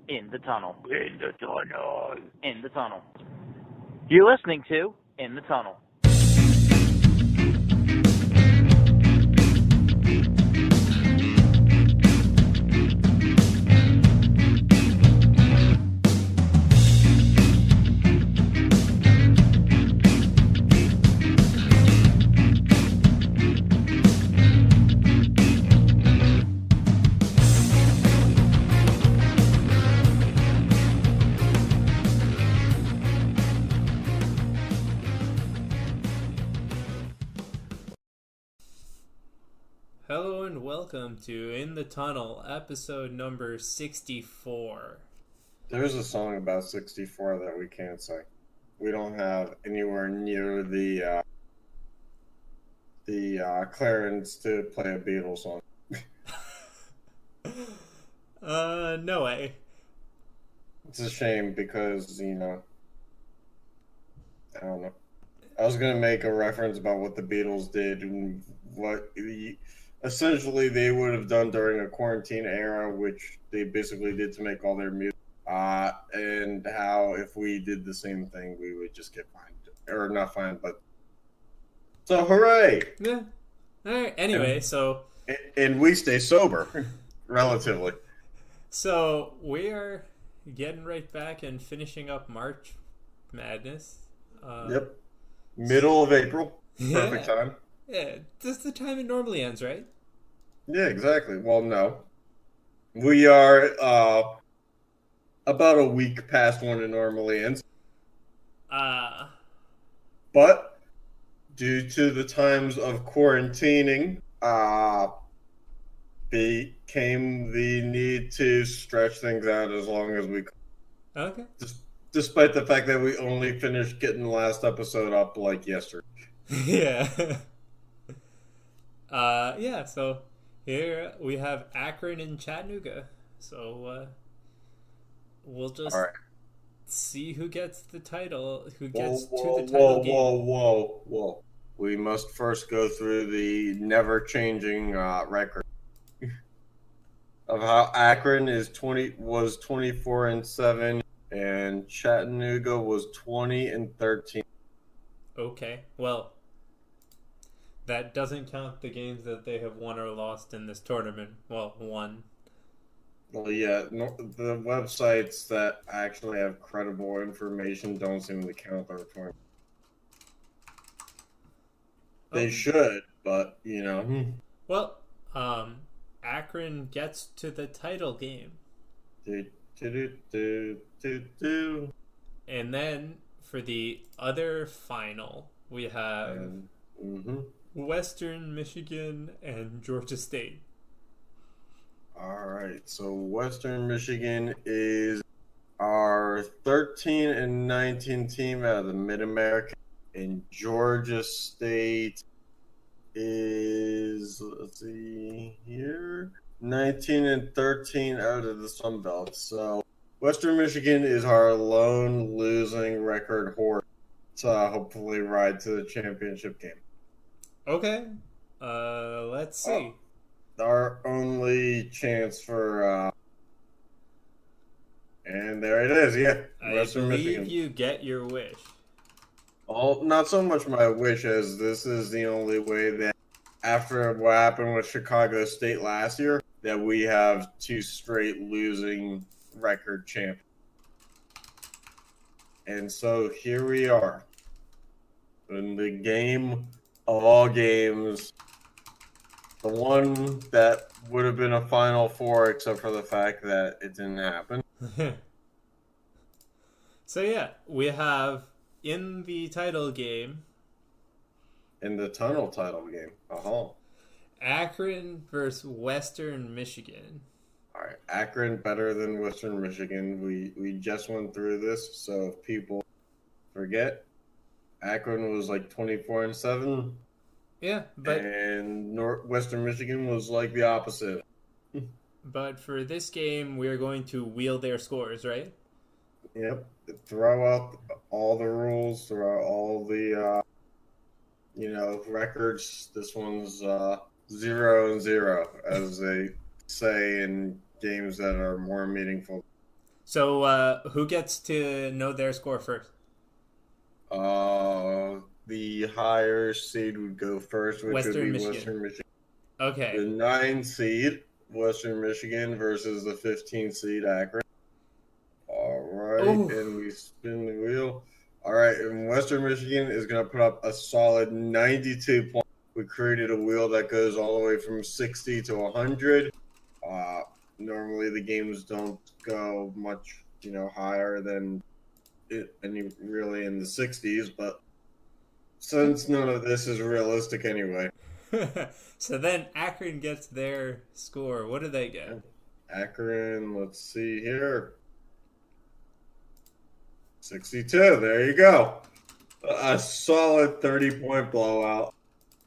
In the tunnel. In the tunnel. In the tunnel. You're listening to In the Tunnel. Hello and welcome to In the Tunnel, episode number 64. There's a song about 64 that we can't say. We don't have anywhere near the clearance to play a Beatles song. No way. It's a shame because, I don't know. I was going to make a reference about what the Beatles did and what essentially they would have done during a quarantine era, which they basically did to make all their music. And how if we did the same thing, we would just get fined. Or not fined, but... So, hooray! Yeah. Alright, anyway, so And we stay sober, relatively. So we are getting right back and finishing up March Madness. Yep. Middle of April. Perfect time. Yeah, this is the time it normally ends, right? Yeah, exactly. Well, no. We are about a week past when it normally ends. But due to the times of quarantining, became the need to stretch things out as long as we could. Okay. Despite the fact that we only finished getting the last episode up like yesterday. Yeah. Yeah, so here we have Akron and Chattanooga. So we'll just see who gets the title, who gets to the title game. Whoa. We must first go through the never-changing record of how Akron was 24-7 and Chattanooga was 20-13. Okay, well, that doesn't count the games that they have won or lost in this tournament. Well, one. Well, yeah, the websites that actually have credible information don't seem to count their tournament. They should, but, Well, Akron gets to the title game. And then, for the other final, we have Western Michigan and Georgia State. Alright, so Western Michigan is our 13-19 team out of the Mid-America. And Georgia State is, let's see here, 19-13 out of the Sun Belt. So Western Michigan is our lone losing record horse to hopefully ride to the championship game. Okay, let's see. Our only chance for, and there it is, yeah. Western Michigan. You get your wish. Well, not so much my wish as this is the only way that after what happened with Chicago State last year, that we have two straight losing record champions. And so here we are in the game of all games, the one that would have been a Final Four except for the fact that it didn't happen. So yeah, we have in the title game. In the tunnel title game. Akron versus Western Michigan. All right, Akron better than Western Michigan. We just went through this, so if people forget, Akron was like 24-7. Yeah, but and Western Michigan was like the opposite. But for this game, we are going to wheel their scores, right? Yep. Throw out all the rules, throw out all the records. This one's 0-0, as they say in games that are more meaningful. So who gets to know their score first? The higher seed would go first, which would be Western Michigan. Okay. The 9 seed, Western Michigan, versus the 15 seed, Akron. All right, and we spin the wheel. All right, and Western Michigan is going to put up a solid 92 points. We created a wheel that goes all the way from 60 to 100. Normally, the games don't go much, higher than really in the 60s, but since none of this is realistic anyway. So then Akron gets their score. What do they get? Akron, let's see here. 62. There you go. A solid 30-point blowout.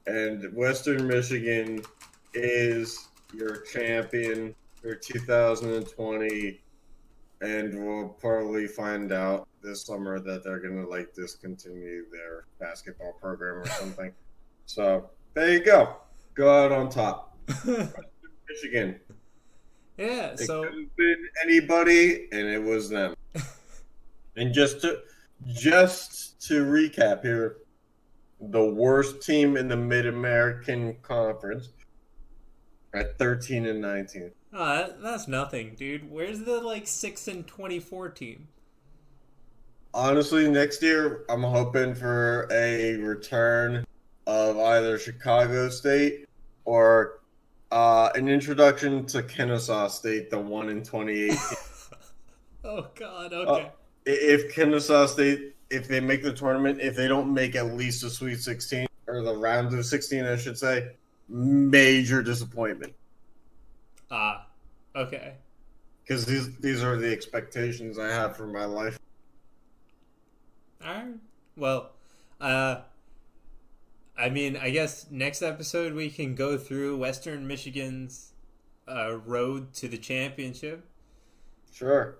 And Western Michigan is your champion for 2020. And we'll probably find out this summer that they're going to discontinue their basketball program or something. So there you go. Go out on top. Michigan. Yeah, It so could have been anybody, and it was them. And just to recap here, the worst team in the Mid-American Conference at 13-19. Oh, that's nothing, dude. Where's the 6-24 team? Honestly, next year I'm hoping for a return of either Chicago State or an introduction to Kennesaw State, the one in 2018. Oh God, okay. If Kennesaw State, if they make the tournament, if they don't make at least the Sweet 16 or the round of 16, I should say, major disappointment. Okay. Because these are the expectations I have for my life. All right. Well, I mean, I guess next episode we can go through Western Michigan's road to the championship. Sure.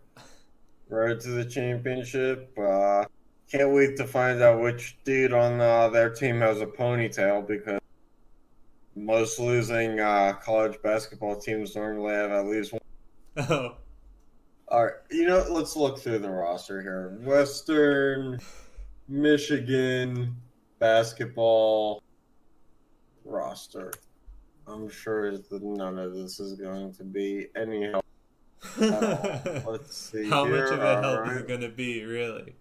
Road to the championship. Can't wait to find out which dude on their team has a ponytail, because most losing college basketball teams normally have at least one. Oh. All right. Let's look through the roster here. Western Michigan basketball roster. I'm sure that none of this is going to be any help. Let's see. How much of a help is it going to be, really?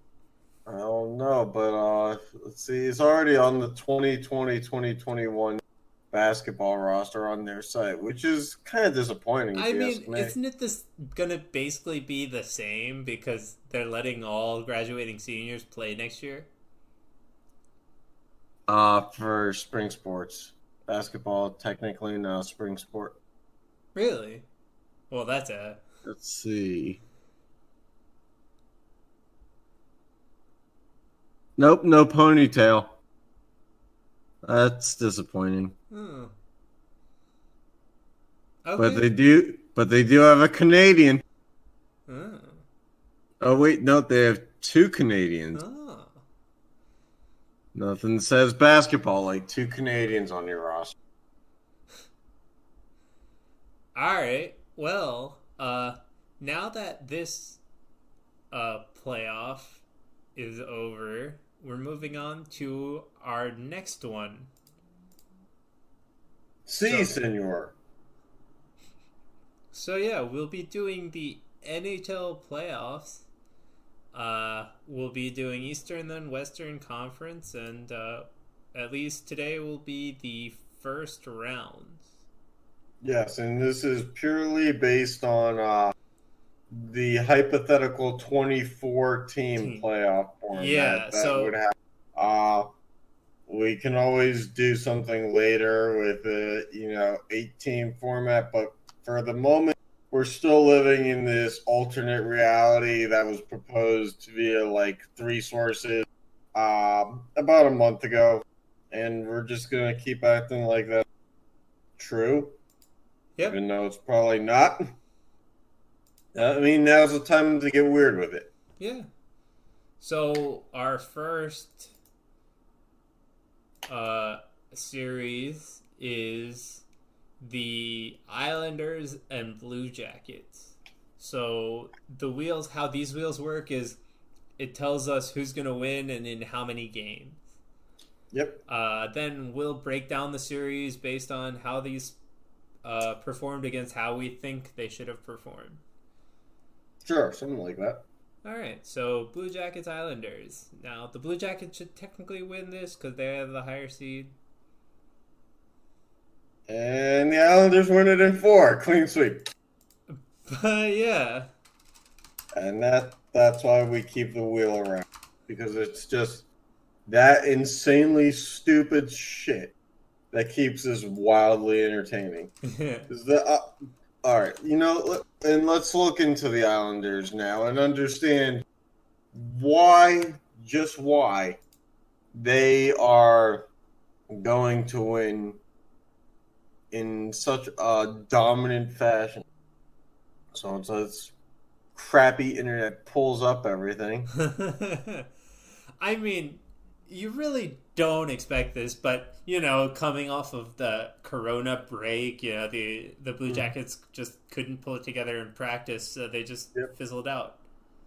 I don't know, but let's see. It's already on the 2020-2021 basketball roster on their site, which is kind of disappointing. I mean, isn't it going to basically be the same because they're letting all graduating seniors play next year? For spring sports. Basketball, technically, no spring sport. Really? Well, that's a... Let's see. Nope, no ponytail. That's disappointing. Oh. Okay. But they do have a Canadian. Oh. Oh wait, no, they have 2 Canadians. Oh. Nothing says basketball like 2 Canadians on your roster. All right. Well, now that this playoff is over, we're moving on to our next one. Senor. So yeah, we'll be doing the NHL playoffs. We'll be doing Eastern and Western Conference, and at least today will be the first round. Yes, and this is purely based on the hypothetical 24-team playoff format. Yeah, that would have. We can always do something later with a 8-team format, but for the moment, we're still living in this alternate reality that was proposed via 3 sources about a month ago, and we're just gonna keep acting like that's true. Yep. Even though it's probably not. I mean, now's the time to get weird with it. Yeah. So our first series is the Islanders and Blue Jackets. So the wheels, how these wheels work is it tells us who's going to win and in how many games. Yep. Then we'll break down the series based on how these performed against how we think they should have performed. Sure, something like that. All right, so Blue Jackets Islanders. Now, the Blue Jackets should technically win this because they have the higher seed. And the Islanders win it in 4. Clean sweep. But yeah. And that's why we keep the wheel around. Because it's just that insanely stupid shit that keeps us wildly entertaining. All right, and let's look into the Islanders now and understand just why they are going to win in such a dominant fashion. So it's crappy internet pulls up everything. I mean, you really don't expect this, but coming off of the Corona break, the Blue Jackets just couldn't pull it together in practice, so they just fizzled out.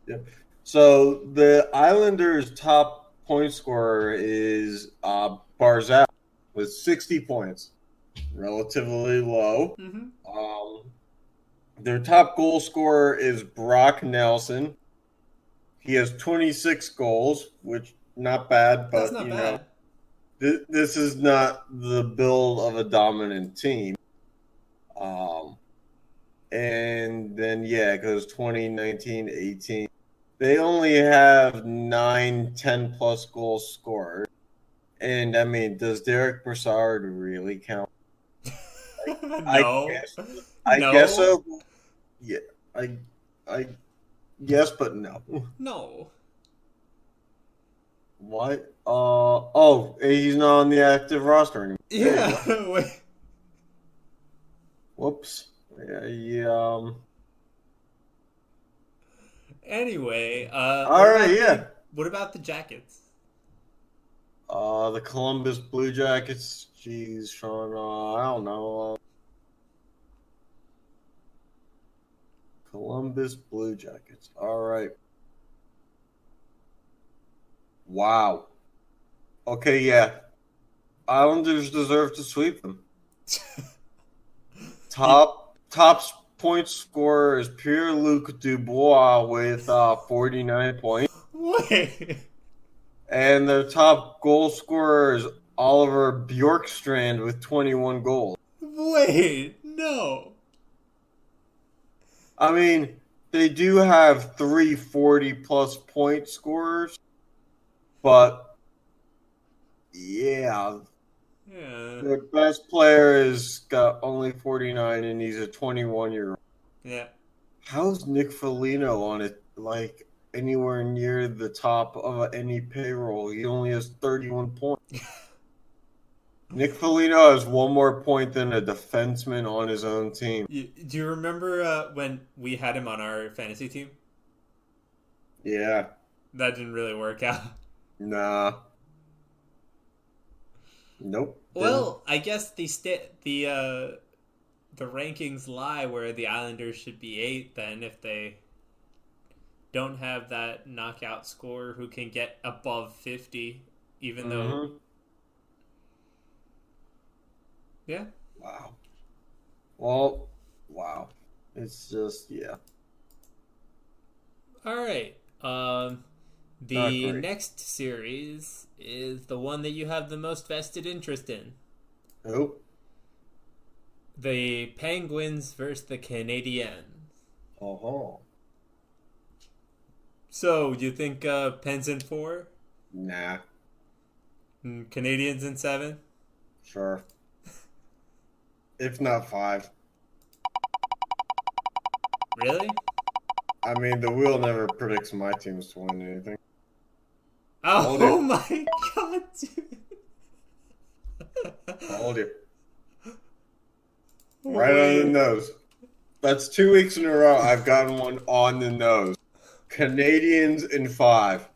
Yep. So the Islanders' top point scorer is Barzal with 60 points, relatively low. Mm-hmm. Their top goal scorer is Brock Nelson. He has 26 goals, which not bad, but that's not bad. This is not the build of a dominant team. And then, it goes 2019, 18. They only have 9, 10-plus goal scorers. And, I mean, does Derek Brassard really count? No. I guess so. Yeah, I guess, but no. No. What? He's not on the active roster anymore. Yeah. Wait. Whoops. Anyway, what about the Jackets? The Columbus Blue Jackets. Jeez, Sean. I don't know. Columbus Blue Jackets. All right. Wow. Okay, yeah. Islanders deserve to sweep them. Top point scorer is Pierre-Luc Dubois with 49 points. Wait. And their top goal scorer is Oliver Bjorkstrand with 21 goals. Wait, no. I mean, they do have 3 40-plus point scorers, but yeah. Their best player has got only 49, and he's a 21-year-old. Yeah. How's Nick Foligno on it, anywhere near the top of any payroll? He only has 31 points. Nick Foligno has one more point than a defenseman on his own team. Do you remember when we had him on our fantasy team? Yeah. That didn't really work out. Nah. Nope. Well, I guess the rankings lie where the Islanders should be 8 then if they don't have that knockout scorer who can get above 50 even though... Yeah. Wow. Well, wow. It's just, yeah. All right. The next series is the one that you have the most vested interest in. Who? The Penguins versus the Canadiens. Oh. So, do you think Pens in 4? Nah. Canadiens in 7? Sure. If not 5. Really? I mean, the wheel never predicts my teams to win anything. Oh my god, dude. Hold you. Right on the nose. That's 2 weeks in a row I've gotten one on the nose. Canadiens in 5.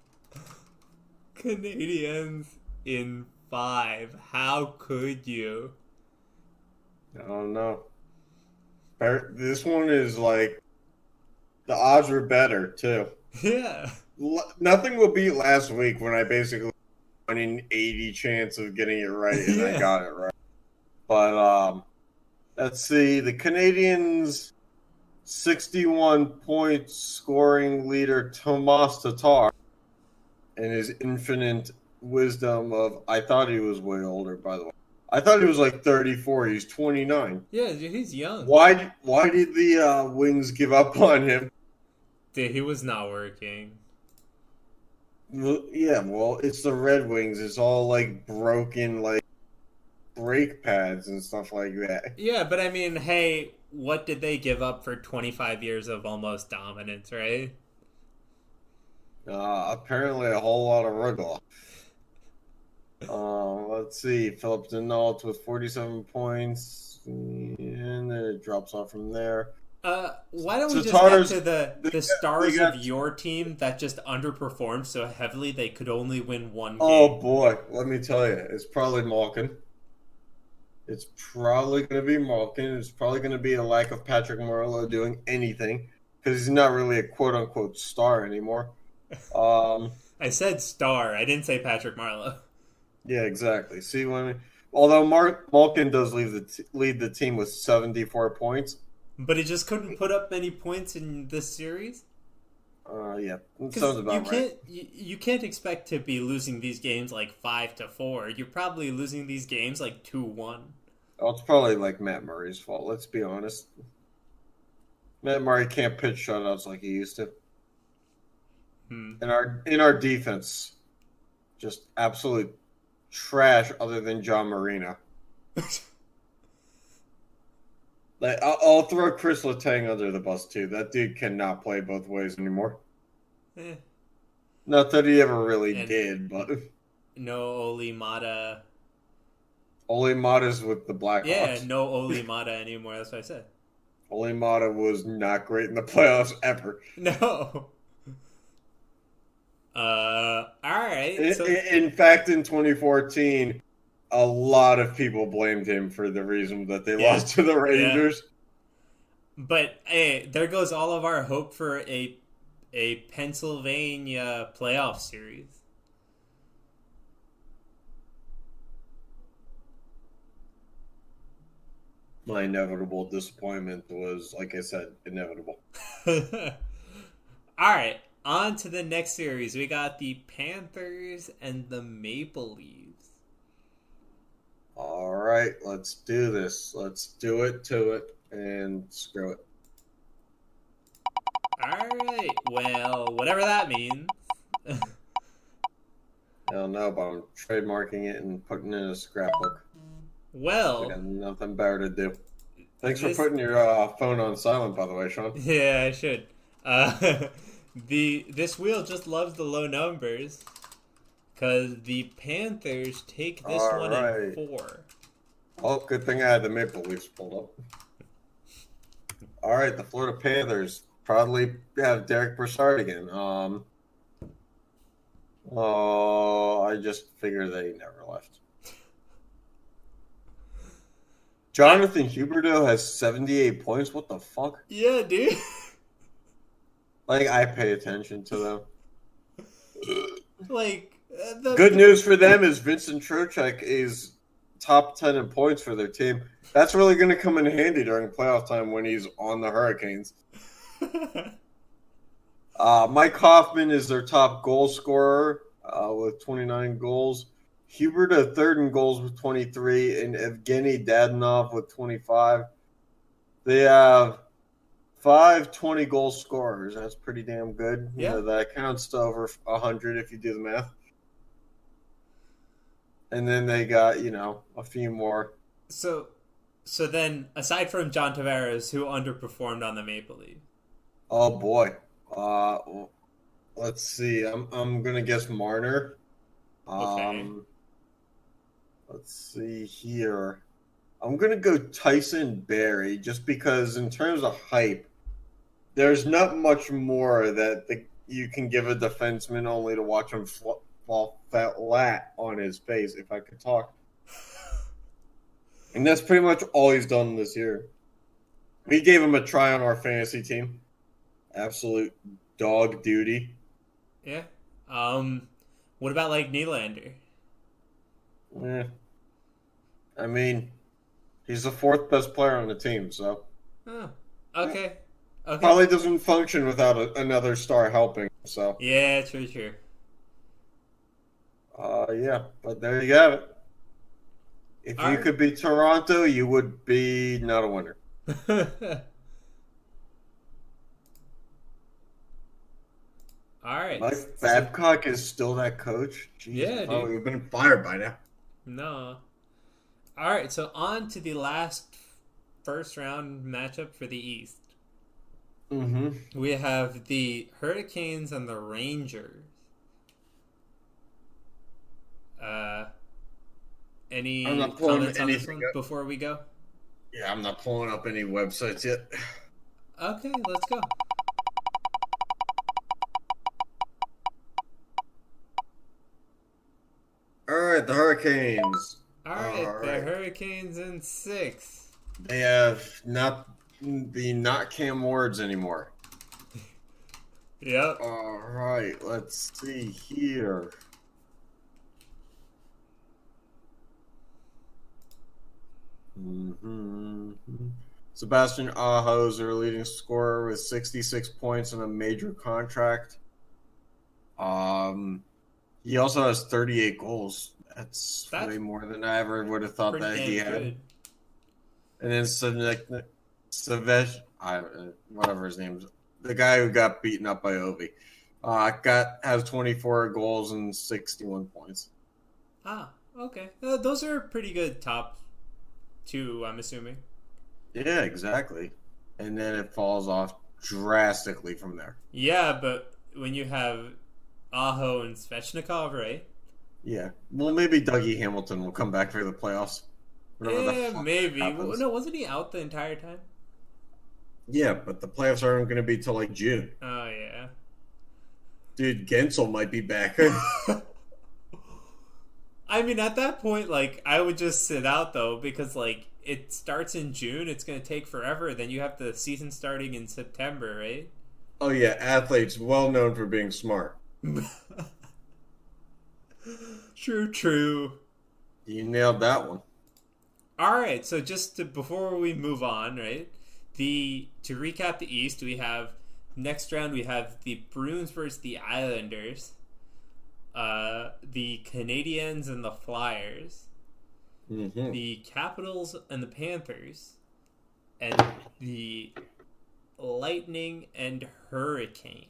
Canadiens in 5. How could you? I don't know. This one is The odds were better too. Yeah. Nothing will beat last week when I basically won an 80 chance of getting it right, and Yeah. I got it right. But let's see. The Canadians' 61 point scoring leader Tomas Tatar, and his infinite wisdom of, I thought he was way older, by the way. I thought he was like 34. He's 29. Yeah, he's young. Why did the Wings give up on him? Dude, he was not working. Yeah, well, it's the Red Wings. It's all like broken, like brake pads and stuff like that. Yeah, but I mean, hey, what did they give up for 25 years of almost dominance, right? Apparently a whole lot of Rugla. Let's see. Philip Denault with 47 points. And then it drops off from there. Why don't we Tatars, just get to the stars of your team that just underperformed so heavily they could only win one game? Oh, boy. Let me tell you. It's probably Malkin. It's probably going to be Malkin. It's probably going to be a lack of Patrick Marleau doing anything because he's not really a quote-unquote star anymore. I said star. I didn't say Patrick Marleau. Yeah, exactly. See, although Malkin does lead the team with 74 points. But he just couldn't put up many points in this series? Yeah. Sounds about right. You can't expect to be losing these games like 5-4. You're probably losing these games like 2-1. Oh, it's probably like Matt Murray's fault, let's be honest. Matt Murray can't pitch shutouts like he used to. In our defense, just absolute trash other than John Marino. Like, I'll throw Chris Letang under the bus, too. That dude cannot play both ways anymore. Not that he ever really did, but... No Oli Mata. Oli Mata's with the Blackhawks. Yeah, no Oli Mata anymore. That's what I said. Oli Mata was not great in the playoffs ever. No. Alright. In fact, in 2014... a lot of people blamed him for the reason that they lost to the Rangers. Yeah. But hey, there goes all of our hope for a Pennsylvania playoff series. My inevitable disappointment was, like I said, inevitable. Alright, on to the next series. We got the Panthers and the Maple Leafs. All right, let's do this. Let's do it to it and screw it. All right, well, whatever that means. I don't know, but I'm trademarking it and putting it in a scrapbook. Well, I got nothing better to do. Thanks for putting your phone on silent, by the way, Sean. Yeah, I should. This wheel just loves the low numbers. Because the Panthers take this one in 4. Oh, good thing I had the Maple Leafs pulled up. All right, the Florida Panthers proudly have Derek Brassard again. I just figured that he never left. Jonathan Huberdeau has 78 points. What the fuck? Yeah, dude. Like, I pay attention to them. Like... Good news for them is Vincent Trocheck is top 10 in points for their team. That's really going to come in handy during playoff time when he's on the Hurricanes. Mike Hoffman is their top goal scorer with 29 goals. Hubert third in goals with 23, and Evgeny Dadonov with 25. They have 5 20-goal scorers. That's pretty damn good. Yeah. That counts to over 100 if you do the math. And then they got, a few more. So then, aside from John Tavares, who underperformed on the Maple Leaf? Oh, boy. Let's see. I'm going to guess Marner. Okay. Let's see here. I'm going to go Tyson Barrie just because in terms of hype, there's not much more that you can give a defenseman only to watch him fall flat on his face, if I could talk. And that's pretty much all he's done this year. We gave him a try on our fantasy team. Absolute dog duty. Yeah. What about like Nylander? Eh, I mean, he's the fourth best player on the team, so Oh, okay. Okay. probably doesn't function without another star helping. So, Yeah, true, true. yeah, but there you have it. If All you right. could be Toronto, you would be not a winner. All right. Mike So, Babcock is still that coach? Jeez, I yeah, thought dude. we would have been fired by now. No. All right. So on to the last first round matchup for the East. Mm-hmm. We have the Hurricanes and the Rangers. Uh, I'm any not pulling comments on this anything one up. before we go? Yeah, I'm not pulling up any websites yet. Okay, let's go. All right, the Hurricanes. All All right, the right. Hurricanes in 6. They have not Cam Wards anymore. Yep. All right, let's see here. Mm-hmm. Sebastian Aho is their leading scorer with 66 points and a major contract. He also has 38 goals. That's way more than I ever would have thought that he had. Good. And then Savesh, whatever his name is, the guy who got beaten up by Ovi, has 24 goals and 61 points. Ah, okay. Those are pretty good top 2, I'm assuming. Yeah, exactly. And then it falls off drastically from there. Yeah, but when you have Aho and Svechnikov, right? Yeah. Well, maybe Dougie Hamilton will come back for the playoffs. Yeah, maybe. Well, no, wasn't he out the entire time? Yeah, but the playoffs aren't going to be till like June. Oh, yeah. Dude, Gensel might be back. I mean, at that point, like, I would just sit out, though, because, like, it starts in June. It's going to take forever. Then you have the season starting in September, right? Oh, yeah. Athletes well known for being smart. True. You nailed that one. All right, so before we move on, right? To recap the East, we have next round we have the Bruins versus the Islanders, the Canadiens and the Flyers, the Capitals and the Panthers, and the Lightning and Hurricane.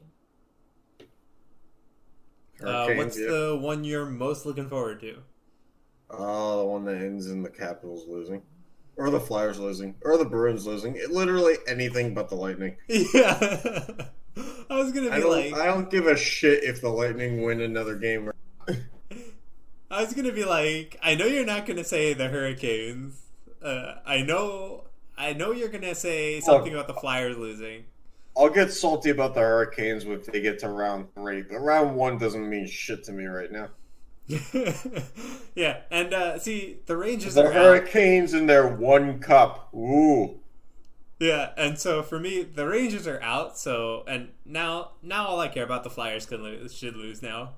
What's the one you're most looking forward to? The one that ends in the Capitals losing. Or the Flyers losing. Or the Bruins losing. Literally anything but the Lightning. Yeah. I was going to be I don't give a shit if the Lightning win another game. I was going to be like, I know you're not going to say the Hurricanes. I know you're going to say something about the Flyers losing. I'll get salty about the Hurricanes if they get to round 3. But round 1 doesn't mean shit to me right now. Yeah, and see, the Rangers the are Hurricanes out. In their 1 cup. Ooh. Yeah, and so for me, the Rangers are out. So, and now all I care about the Flyers should lose now.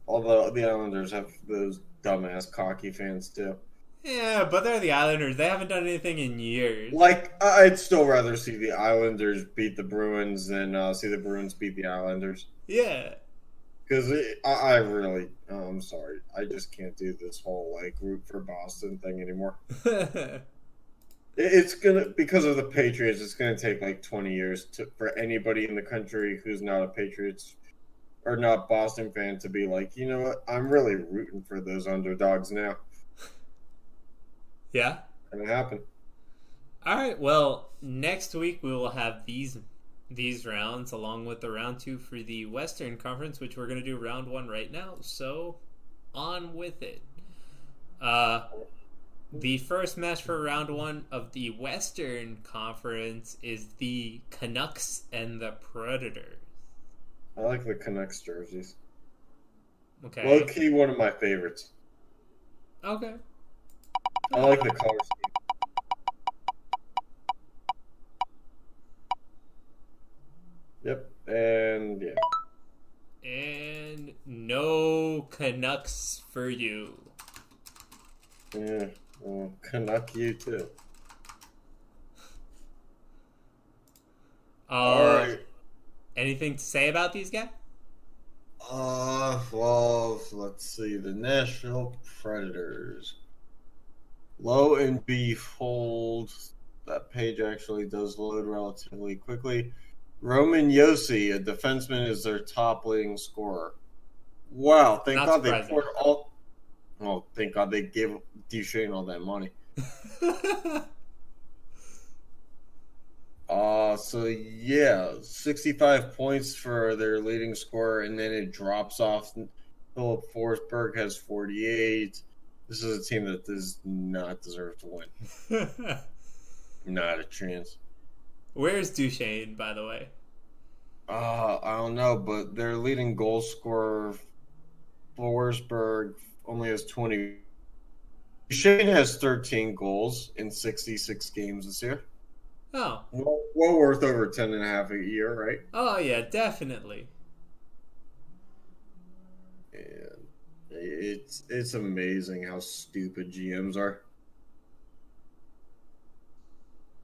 Although the Islanders have those dumbass cocky fans too. Yeah, but they're the Islanders. They haven't done anything in years. Like, I'd still rather see the Islanders beat the Bruins than see the Bruins beat the Islanders. Yeah. Because I really, I'm sorry, I just can't do this whole like root for Boston thing anymore. It's gonna, because of the Patriots, it's gonna take like 20 years for anybody in the country who's not a Patriots or not Boston fan to be like, you know what, I'm really rooting for those underdogs now. Yeah. And it happened. All right. Well, next week we will have these rounds along with the round 2 for the Western Conference, which we're going to do round 1 right now. So, on with it. The first match for round 1 of the Western Conference is the Canucks and the Predators. I like the Canucks jerseys. Okay. Low key, one of my favorites. Okay. I like the color scheme. Yep, and yeah. And no Canucks for you. Yeah, well, Canuck you too. All right. Anything to say about these guys? Well, let's see. The Nashville Predators. Lo and behold, that page actually does load relatively quickly. Roman Yossi, a defenseman, is their top leading scorer. Wow, thank Not God surprising. they poured all. Oh, thank God they gave Duchesne all that money. So yeah, 65 points for their leading scorer, and then it drops off. Philip Forsberg has 48. This is a team that does not deserve to win. Not a chance. Where's Duchesne, by the way? I don't know, but their leading goal scorer, Forsberg, only has 20. Duchesne has 13 goals in 66 games this year. Oh. Well worth over 10.5 a year, right? Oh, yeah, definitely. And it's amazing how stupid GMs are.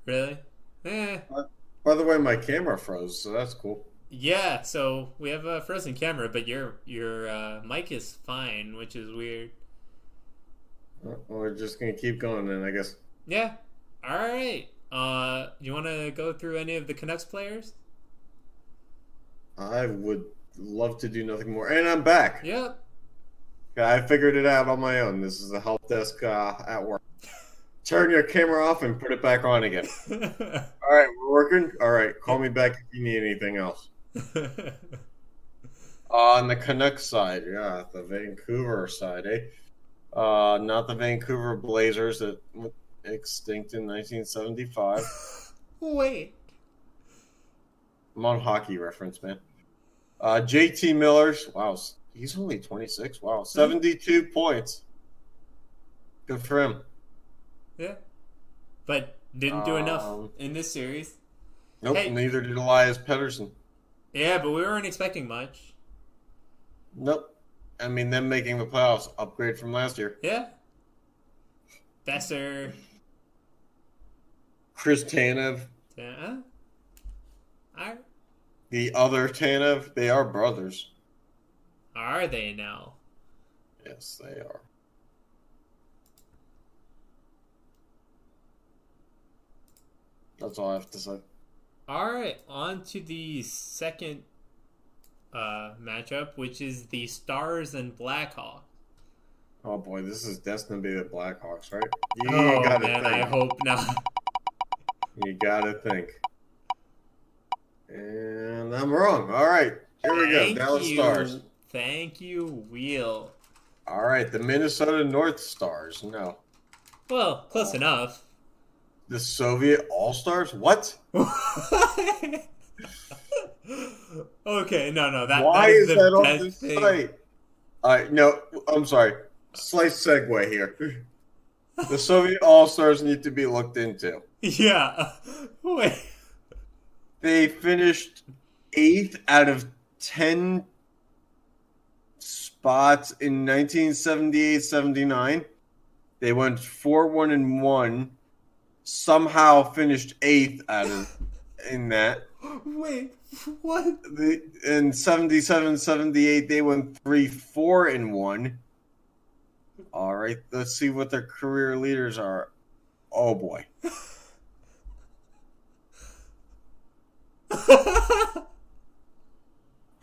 Really? Eh. By the way, my camera froze, so that's cool. Yeah, so we have a frozen camera, but your mic is fine, which is weird. Well, we're just gonna keep going then, I guess. Yeah. All right. You want to go through any of the Canucks players? I would love to do nothing more, and I'm back. Yep. I figured it out on my own. This is the help desk at work. Turn your camera off and put it back on again. All right, we're working. All right, call me back if you need anything else. On the Canucks side, yeah, the Vancouver side, eh? Not the Vancouver Blazers that went extinct in 1975. Wait. I'm on Hockey Reference, man. JT Miller's, wow, he's only 26. Wow, 72 points. Good for him. Yeah. But didn't do enough in this series. Nope, Hey. Neither did Elias Pettersson. Yeah, but we weren't expecting much. Nope. I mean, them making the playoffs, upgrade from last year. Yeah. Besser. Chris Tanev. Yeah. The other Tanev, they are brothers. Are they now? Yes, they are. That's all I have to say. All right, on to the second matchup, which is the Stars and Blackhawks. Oh boy, this is destined to be the Blackhawks, right? You Man, think. I hope not. You gotta think. And I'm wrong. All right, here we go. Dallas Stars. Thank you, Wheel. All right, the Minnesota North Stars. No. Well, close enough. The Soviet All-Stars? What? Okay, no. Why is is the that on best the thing. site? No, I'm sorry. Slight segue here. The Soviet All-Stars need to be looked into. Yeah. Wait. They finished 8th out of 10 spots in 1978-79. They went 4-1-1. Somehow finished 8th out of in that. Wait, what? In 77-78, they went 3-4-1. All right, let's see what their career leaders are. Oh boy.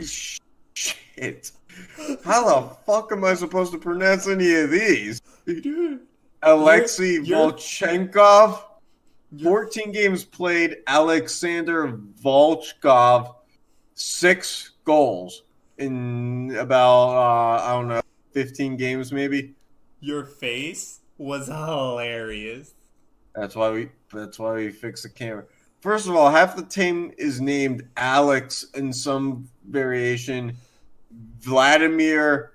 Shit. How the fuck am I supposed to pronounce any of these? Dude. Alexei Volchenkov. 14 games played. Alexander Volchkov, 6 goals in about 15 games maybe. Your face was hilarious. That's why we fixed the camera. First of all, half the team is named Alex in some variation, Vladimir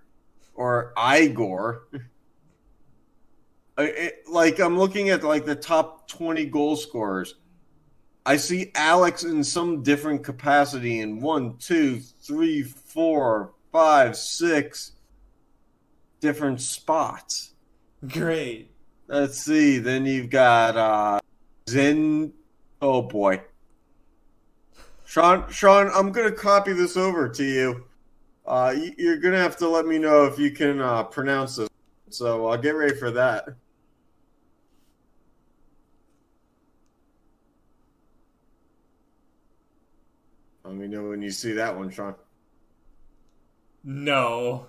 or Igor. I'm looking at the top 20 goal scorers. I see Alex in some different capacity in 1, 2, 3, 4, 5, 6 different spots. Great. Let's see. Then you've got Zen. Oh boy, Sean, I'm gonna copy this over to you. You're gonna have to let me know if you can pronounce this. So I'll get ready for that. Let me know when you see that one, Sean. No.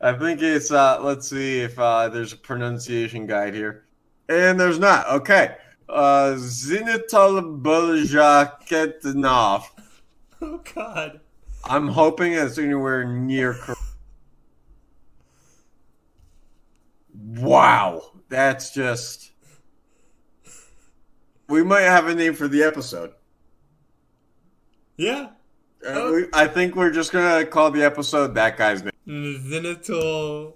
I think it's, let's see if there's a pronunciation guide here. And there's not. Okay. Zinetula Bilyaletdinov. Oh, God. I'm hoping it's anywhere near correct. Wow. That's just... We might have a name for the episode. Yeah. I think we're just going to call the episode that guy's name. Zinetula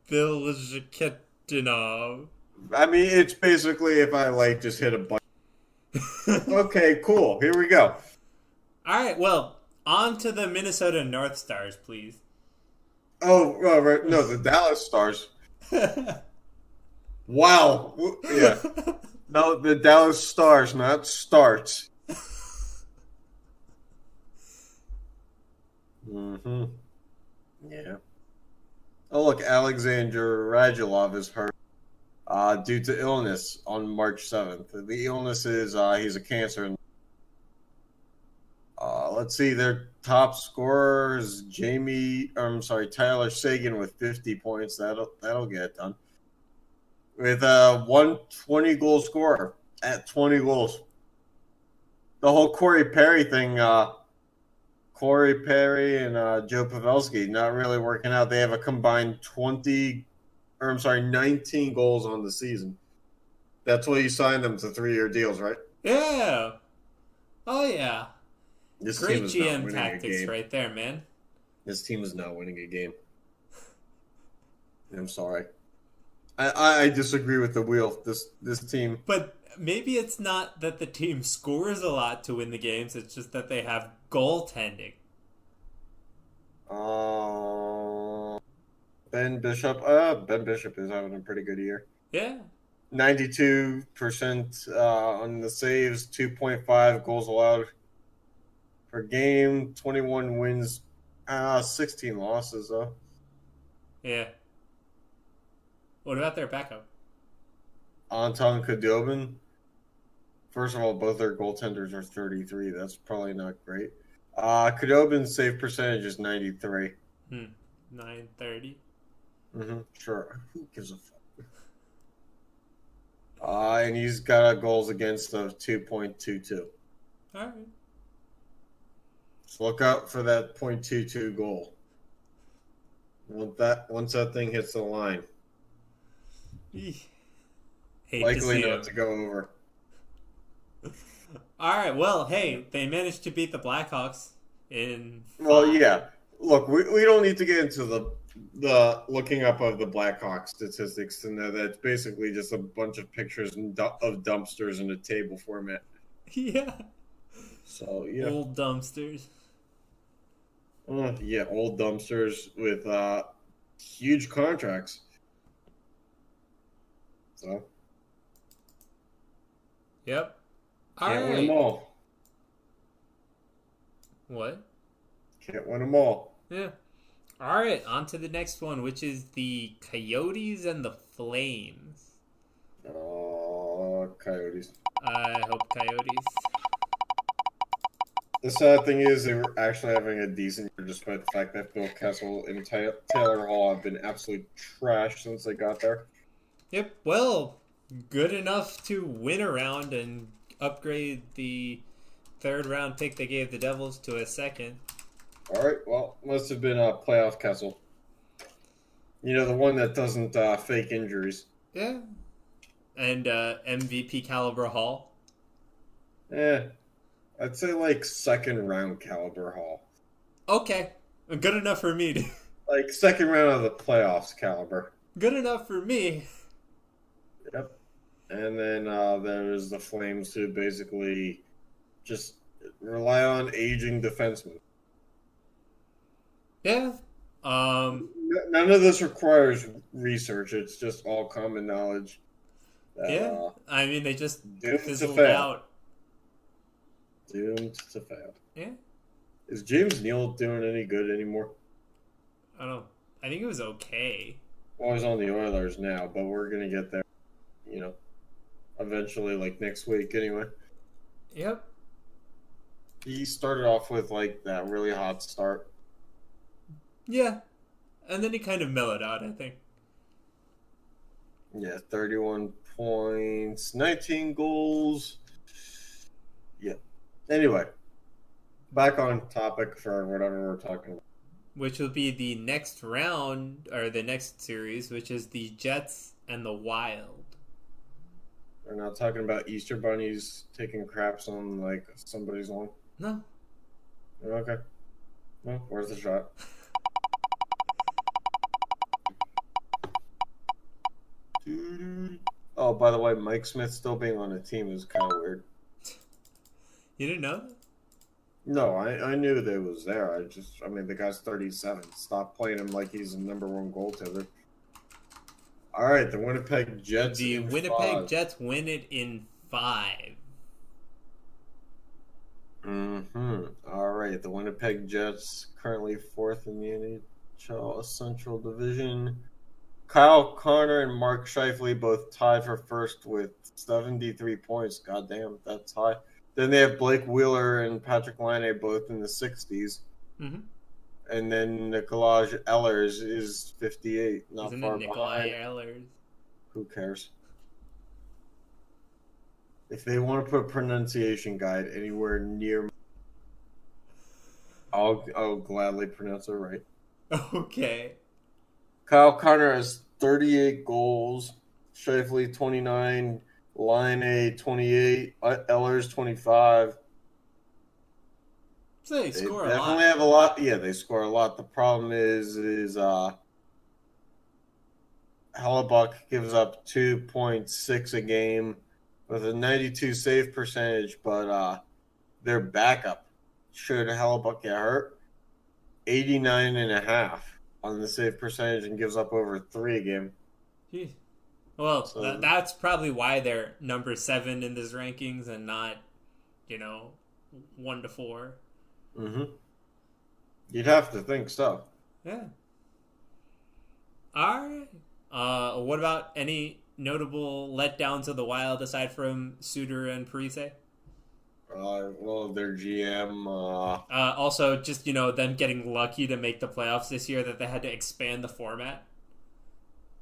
Bilyaletdinov. I mean, it's basically if I, just hit a button. Okay, cool. Here we go. All right, well, on to the Minnesota North Stars, please. Oh, right. No, the Dallas Stars. Wow. Yeah. No, the Dallas Stars, not Starts. Mm-hmm. Yeah. Oh, look, Alexander Radulov is hurt due to illness on March 7th. The illness is he's a cancer. Let's see, their top scorer is Tyler Seguin with 50 points. That'll get it done. With a 120-goal scorer at 20 goals. The whole Corey Perry thing, Corey Perry and Joe Pavelski not really working out. They have a combined 19 goals on the season. That's why you signed them to 3-year deals, right? Yeah. Oh, yeah. This Great team is GM not winning tactics a game. right there, man. This team is not winning a game. I'm sorry. I disagree with the wheel. This team. But maybe it's not that the team scores a lot to win the games. It's just that they have goaltending. Ben Bishop. Ben Bishop is having a pretty good year. Yeah. 92% on the saves, 2.5 goals allowed per game, 21 wins, 16 losses though. Yeah. What about their backup? Anton Khudobin. First of all, both their goaltenders are 33. That's probably not great. Khudobin's save percentage is 93. 930. Sure. Who gives a fuck? And he's got a goals against of 2.22. All right. So look out for that .22 goal. Once that thing hits the line. Likely not to go over. All right. Well, hey, they managed to beat the Blackhawks in. Well, yeah. Look, we don't need to get into the looking up of the Blackhawks statistics to know that it's basically just a bunch of pictures of dumpsters in a table format. Yeah. So yeah. Old dumpsters. Yeah, old dumpsters with huge contracts. So. Yep. Can't win them all. What? Can't win them all. Yeah. All right, on to the next one, which is the Coyotes and the Flames. Oh, Coyotes. I hope Coyotes. The sad thing is they were actually having a decent year despite the fact that Phil Kessel and Taylor Hall have been absolute trash since they got there. Yep, well, good enough to win a round and upgrade the third round pick they gave the Devils to a second. All right, well, must have been a playoff Kessel. You know, the one that doesn't fake injuries. Yeah. And MVP caliber Hall. Yeah. I'd say like second round caliber Hall. Okay. Good enough for me. Like second round of the playoffs caliber. Good enough for me. Yep. And then there's the Flames, who basically just rely on aging defensemen. Yeah. None of this requires research. It's just all common knowledge. Yeah. I mean, they just doomed fizzled to fail. out. Doomed to fail. Yeah. Is James Neal doing any good anymore? I don't know. I think it was okay. Well, he's on the Oilers now, but we're going to get there, eventually, like next week anyway. Yep. He started off with like that really hot start. Yeah. And then he kind of mellowed out, I think. Yeah, 31 points, 19 goals. Yeah. Anyway, back on topic for whatever we're talking about. Which will be the next round, or the next series, which is the Jets and the Wild. We're not talking about Easter bunnies taking craps on like somebody's lawn. No. Okay. Well, where's the shot? Oh, by the way, Mike Smith still being on the team is kind of weird. You didn't know that? No, I knew that it was there. The guy's 37. Stop playing him like he's the number one goaltender. All right, the Winnipeg Jets. The Winnipeg Jets win it in 5. All right, the Winnipeg Jets currently 4th in the NHL Central Division. Kyle Connor and Mark Scheifele both tied for first with 73 points. Goddamn, that's high. Then they have Blake Wheeler and Patrick Laine both in the 60s. Mm-hmm. And then Nikolaj Ehlers is 58, not Isn't far it behind. Ehlers? Who cares? If they want to put a pronunciation guide anywhere near, I'll gladly pronounce it right. Okay. Kyle Connor has 38 goals, Scheifele 29, Laine 28, Ehlers 25. So they score a lot. Definitely have a lot. Yeah, they score a lot. The problem is Hellebuck gives up 2.6 a game with a 92 save percentage, but their backup, should Hellebuck get hurt, 89.5 on the save percentage and gives up over 3 a game. Jeez. Well, so, that's probably why they're number 7 in this rankings and not, 1 to 4. Mm-hmm. You'd have to think so. Yeah. All right. What about any notable letdowns of the Wild aside from Suter and Parise? Well, their GM. Also, just them getting lucky to make the playoffs this year, that they had to expand the format.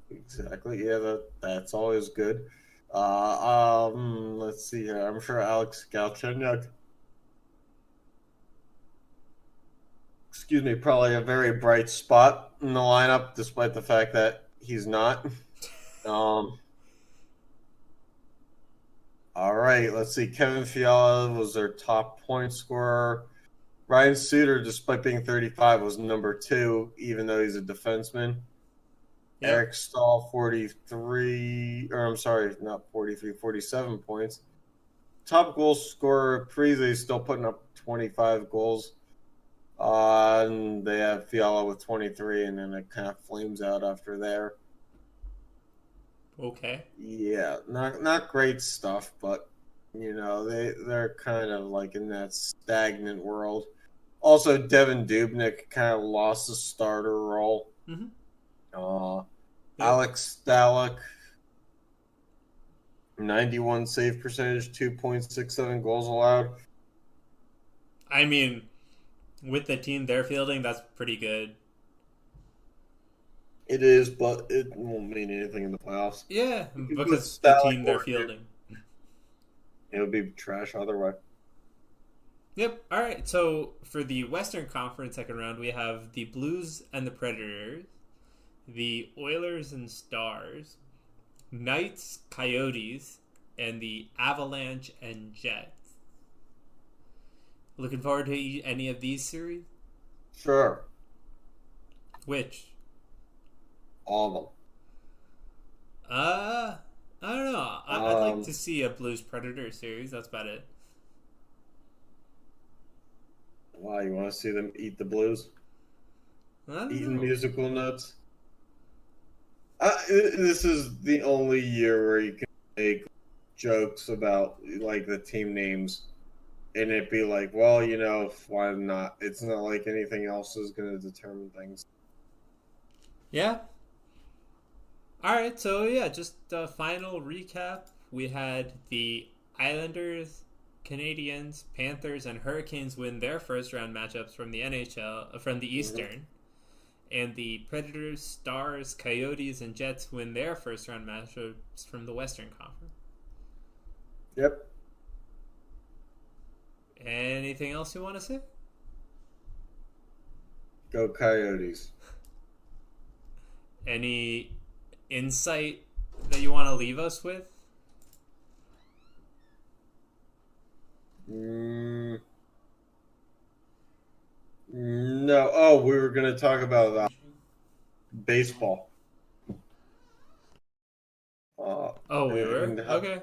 Exactly. Yeah, that's always good. Let's see here. I'm sure Alex Galchenyuk. Excuse me, probably a very bright spot in the lineup, despite the fact that he's not. All right, let's see. Kevin Fiala was their top point scorer. Ryan Suter, despite being 35, was number 2, even though he's a defenseman. Yep. Eric Stahl, 47 points. Top goal scorer, Parise, is still putting up 25 goals. And they have Fiala with 23, and then it kind of flames out after there. Okay. Yeah, not great stuff, but they're kind of like in that stagnant world. Also, Devin Dubnyk kind of lost the starter role. Mm-hmm. Alex Stalock, 91 save percentage, 2.67 goals allowed. I mean, with the team they're fielding, that's pretty good. It is, but it won't mean anything in the playoffs. Yeah, because the team they're fielding. It would be trash either way. Yep. All right. So for the Western Conference second round, we have the Blues and the Predators, the Oilers and Stars, Knights, Coyotes, and the Avalanche and Jets. Looking forward to any of these series? Sure. Which? All of them. I don't know. I'd like to see a Blues Predator series. That's about it. Wow, you want to see them eat the Blues? Eating musical notes? This is the only year where you can make jokes about like the team names, and it'd be like, well, why not? It's not like anything else is going to determine things. Yeah. All right. So yeah, just a final recap. We had the Islanders, Canadians, Panthers, and Hurricanes win their first round matchups from the NHL from the Eastern. And the Predators, Stars, Coyotes, and Jets win their first round matchups from the Western Conference. Yep. Anything else you want to say? Go Coyotes. Any insight that you want to leave us with? No. Oh, we were going to talk about baseball. We were? Okay.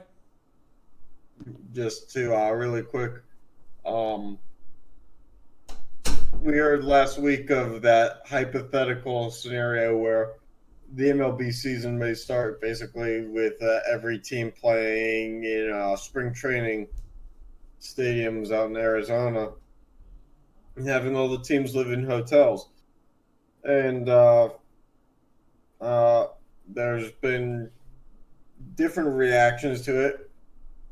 Just to really quick, we heard last week of that hypothetical scenario where the MLB season may start basically with every team playing in spring training stadiums out in Arizona and having all the teams live in hotels. And there's been different reactions to it.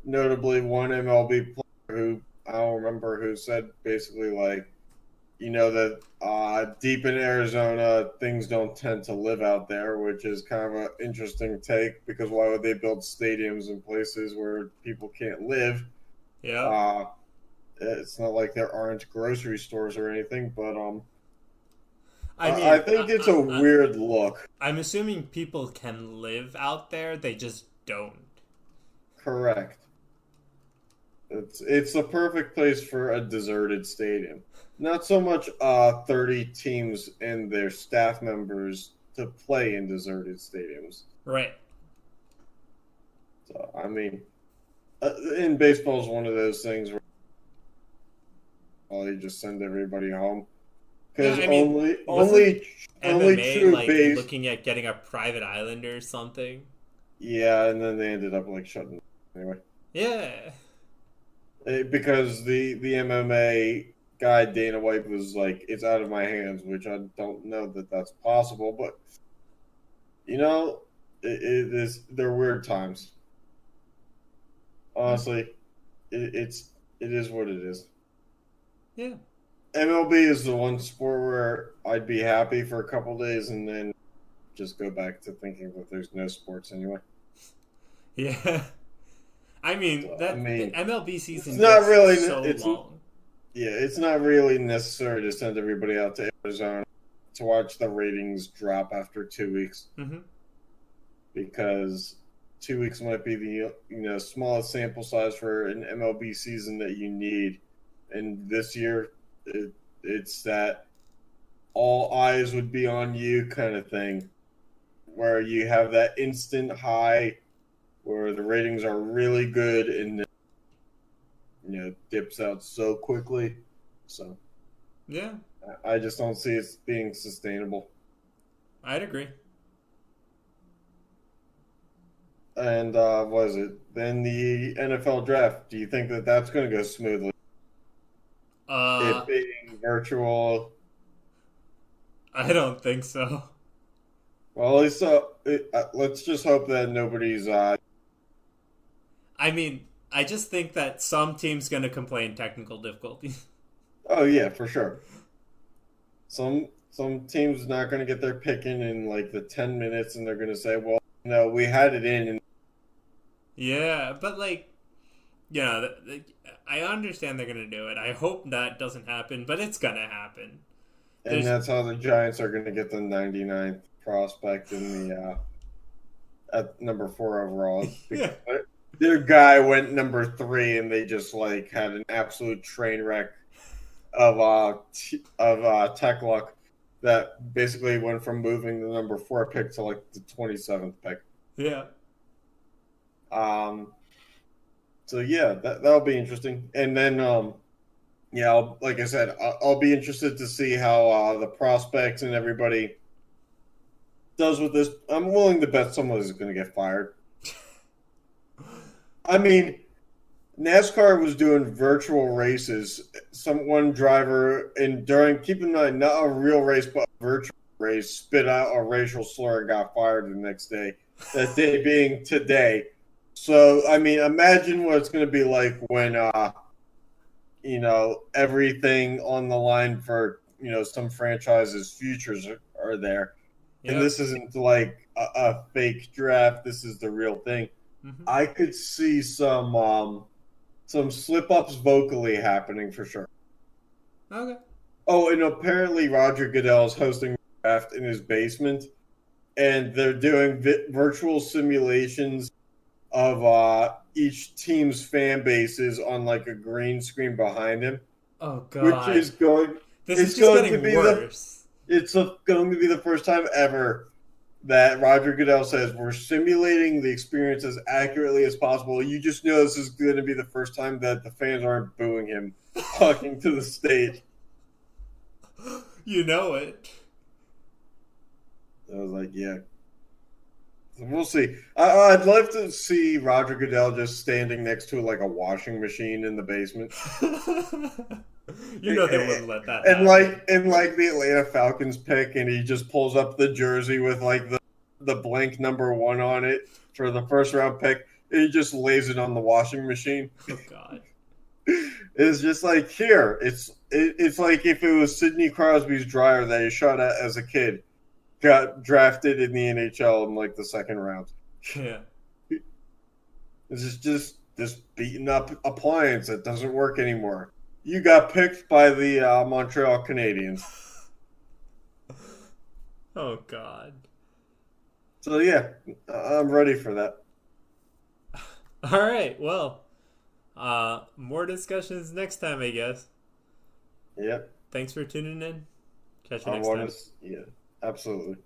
Notably, one MLB player who I don't remember who said basically like, that deep in Arizona, things don't tend to live out there, which is kind of an interesting take because why would they build stadiums in places where people can't live? Yeah. It's not like there aren't grocery stores or anything, but I think it's a weird look. I'm assuming people can live out there, they just don't. Correct. It's the perfect place for a deserted stadium. Not so much 30 teams and their staff members to play in deserted stadiums. Right. So, I mean, in baseball is one of those things where you just send everybody home. Because only MMA true like base... looking at getting a private island or something. Yeah, and then they ended up like shutting anyway. Yeah. Because the MMA guy Dana White was like, it's out of my hands, which I don't know that that's possible, but they're weird times. Honestly, it is what it is. Yeah. MLB is the one sport where I'd be happy for a couple days and then just go back to thinking that there's no sports anyway. Yeah. I mean, the MLB season it's not really so long. Yeah, it's not really necessary to send everybody out to Arizona to watch the ratings drop after 2 weeks. Mm-hmm. Because 2 weeks might be the smallest sample size for an MLB season that you need. And this year, it's that all eyes would be on you kind of thing, where you have that instant high where the ratings are really good and dips out so quickly. So yeah, I just don't see it being sustainable. I'd agree. And what is it? Then the NFL draft. Do you think that that's going to go smoothly? It being virtual. I don't think so. Well, let's just hope that nobody's. I mean, I just think that some team's going to complain technical difficulties. Oh yeah, for sure. Some team's not going to get their pick in like the 10 minutes, and they're going to say, "Well, no, we had it in." Yeah, but like, I understand they're going to do it. I hope that doesn't happen, but it's going to happen. And that's how the Giants are going to get the 99th prospect in the at number 4 overall. Yeah. Their guy went number 3, and they just like had an absolute train wreck of tech luck that basically went from moving the number 4 pick to like the 27th pick. Yeah. So yeah, that'll be interesting. And then yeah, like I said, I'll be interested to see how the prospects and everybody does with this. I'm willing to bet someone is going to get fired. I mean, NASCAR was doing virtual races. One driver, and keep in mind, not a real race, but a virtual race, spit out a racial slur and got fired the next day. That day being today. So, I mean, imagine what it's going to be like when, everything on the line for, some franchises' futures are there. Yep. And this isn't like a fake draft. This is the real thing. Mm-hmm. I could see some slip-ups vocally happening for sure. Okay. Oh, and apparently Roger Goodell is hosting a draft in his basement, and they're doing virtual simulations of each team's fan bases on like a green screen behind him. Oh God! Which is going. This is just getting worse. It's going to be the first time ever that Roger Goodell says we're simulating the experience as accurately as possible. You just know this is going to be the first time that the fans aren't booing him talking to the stage. You know it. I was like, yeah. We'll see. I'd love to see Roger Goodell just standing next to like a washing machine in the basement. They wouldn't let that happen. And like the Atlanta Falcons pick, and he just pulls up the jersey with like the blank number 1 on it for the first round pick, and he just lays it on the washing machine. Oh God! It's just like here. It's like if it was Sidney Crosby's dryer that he shot at as a kid. Got drafted in the NHL in like the second round. Yeah. This is just this beaten up appliance that doesn't work anymore. You got picked by the Montreal Canadiens. Oh God. So yeah, I'm ready for that. All right. Well, more discussions next time, I guess. Yep. Thanks for tuning in. Catch you next time. Yeah. Absolutely.